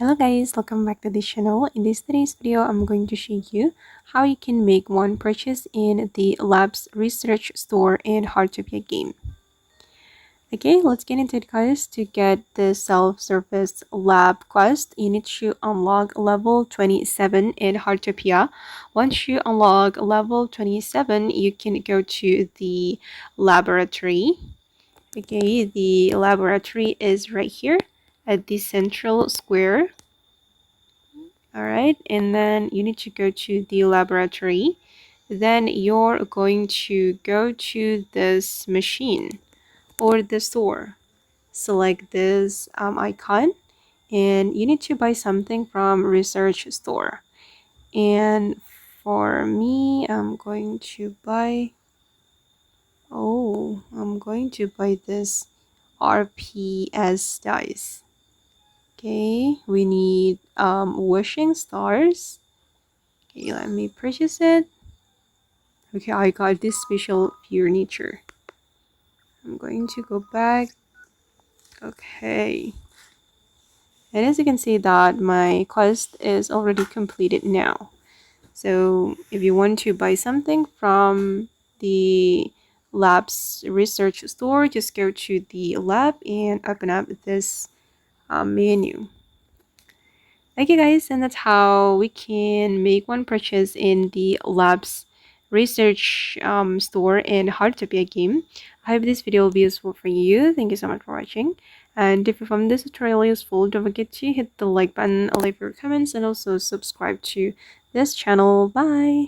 Hello guys, welcome back to the channel. In today's video, I'm going to show you how you can make one purchase in the Labs Research Store in Heartopia game. Okay, let's get into it guys. To get the self-service lab quest, you need to unlock level 27 in Heartopia. Once you unlock level 27, you can go to the laboratory. Okay, the laboratory is right here at the central square. Alright, and then you need to go to the laboratory. Then you're going to go to this machine or the store. Select this icon and you need to buy something from research store. And for me, I'm going to buy this RPS dice. Okay, we need wishing stars. Okay, let me purchase it. Okay, I got this special furniture. I'm going to go back. Okay. And as you can see that my quest is already completed now. So if you want to buy something from the lab's research store, just go to the lab and open up this menu. Okay guys, and that's how we can make one purchase in the labs research store in Heartopia game. I hope this video will be useful for you. Thank you so much for watching, and if you found this tutorial useful, don't forget to hit the like button, leave your comments, and also subscribe to this channel. Bye.